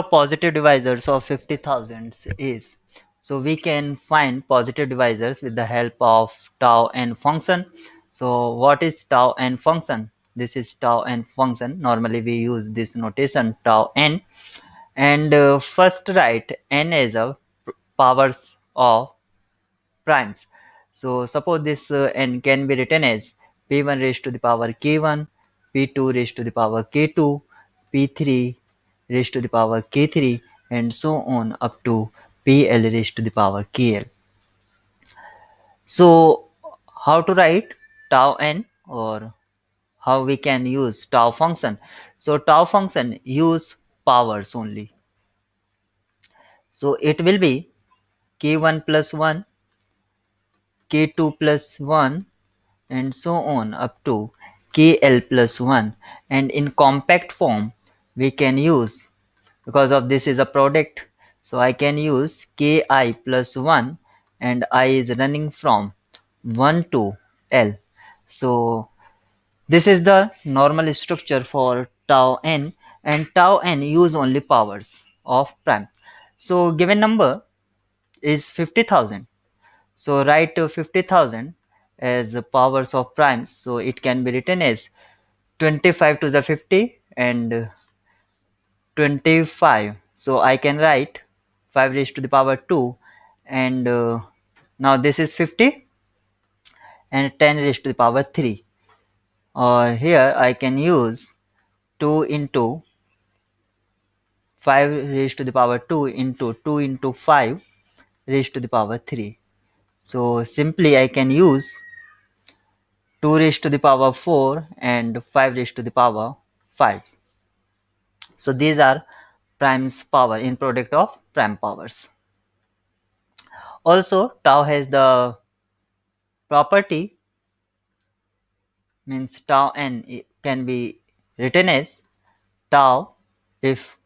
Positive divisors of 50,000 is, so we can find positive divisors with the help of tau n function. So what is tau n function? This is tau n function. Normally we use this notation tau n, and first write n as a powers of primes. So suppose this n can be written as p1 raised to the power k1, p2 raised to the power k2, p3 raised to the power k3, and so on up to pl raised to the power kl. So how to write tau n, or how we can use tau function? So tau function use powers only. So it will be k1 plus 1, k2 plus 1, and so on up to kl plus 1. And in compact form we can use, because of this is a product, so I can use ki plus 1, and I is running from 1 to l. So this is the normal structure for tau n, and tau n use only powers of primes. So given number is 50,000. So write 50,000 as the powers of primes. So it can be written as 25 to the 50 and 25. So I can write 5 raised to the power 2, and now this is 50 and 10 raised to the power 3. Or here I can use 2 into 5 raised to the power 2 into 2 into 5 raised to the power 3. So simply I can use 2 raised to the power 4 and 5 raised to the power 5. So these are primes power in product of prime powers. Also tau has the property, means tau n can be written as tau if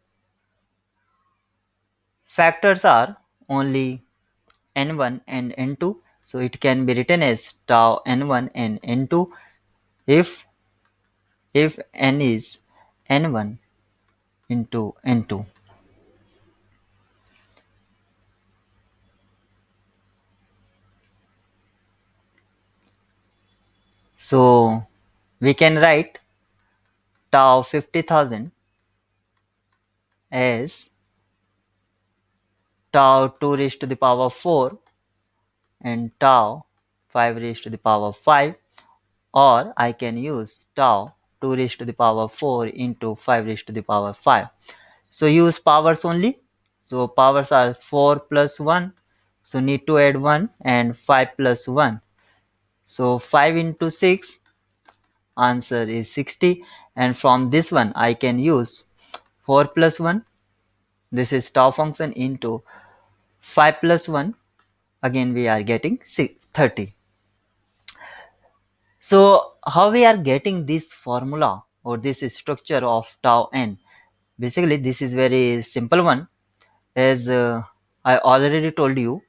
factors are only n1 and n2. So it can be written as tau n1 and n2 if n is n1 into n2. So we can write tau 50,000 as tau 2 raised to the power 4 and tau 5 raised to the power 5, or I can use tau 2 raised to the power 4 into 5 raised to the power 5. So use powers only. So powers are 4 plus 1, so need to add 1, and 5 plus 1. So 5 into 6, answer is 60, and from this one I can use 4 plus 1, this is tau function, into 5 plus 1, again we are getting 30. So how we are getting this formula or this structure of tau n? Basically this is very simple one, as I already told you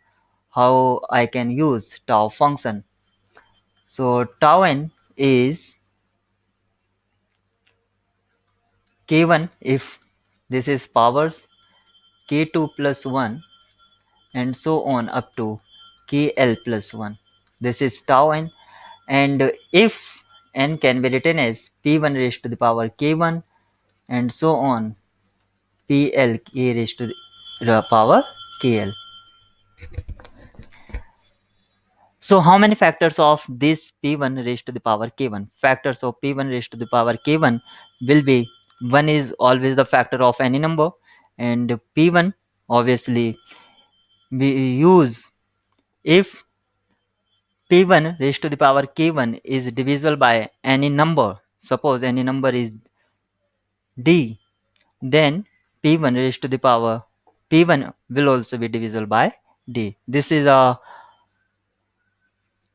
how I can use tau function. So tau n is k1 if this is powers, k2 plus 1, and so on up to kl plus 1. This is tau n, and if n can be written as p1 raised to the power k1, and so on pl k raised to the power kl. So how many factors of this p1 raised to the power k1? Factors of p1 raised to the power k1 will be, 1 is always the factor of any number, and p1 obviously we use if p1 raised to the power k1 is divisible by any number. Suppose any number is d, then p1 raised to the power p1 will also be divisible by d. This is a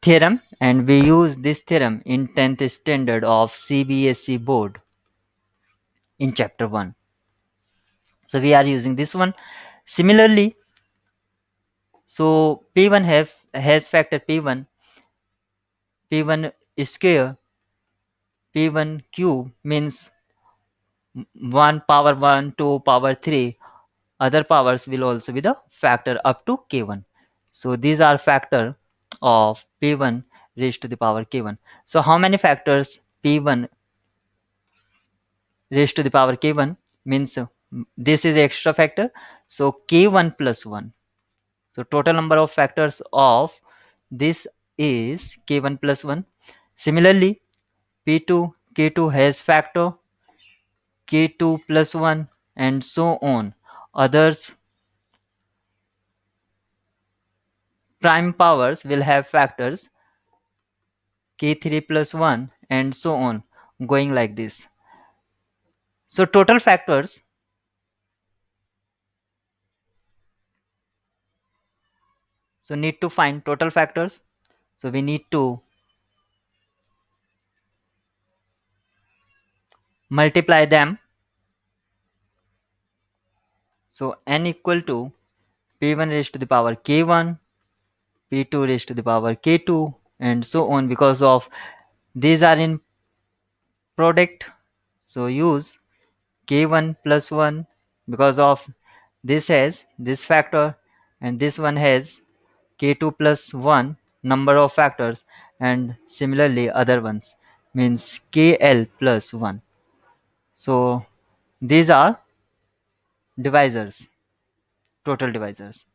theorem, and we use this theorem in 10th standard of CBSE board in chapter 1. So we are using this one. Similarly, so p1 has factor p1 square, p1 cube means 1 power 1, 2 power 3, other powers will also be the factor up to k1. So these are factor of p1 raised to the power k1. So how many factors p1 raised to the power k1 means this is extra factor, so k1 plus 1. So total number of factors of this is k1 plus 1. Similarly, p2 k2 has factor k2 plus 1 and so on. Others prime powers will have factors k3 plus 1 and so on, going like this. So total factors, so need to find total factors. So we need to multiply them. So n equal to p1 raised to the power k1, p2 raised to the power k2 and so on, because of these are in product. So use k1 plus 1 because of this has this factor and this one has k2 plus 1 number of factors, and similarly other ones means kl plus 1. So these are divisors, total divisors.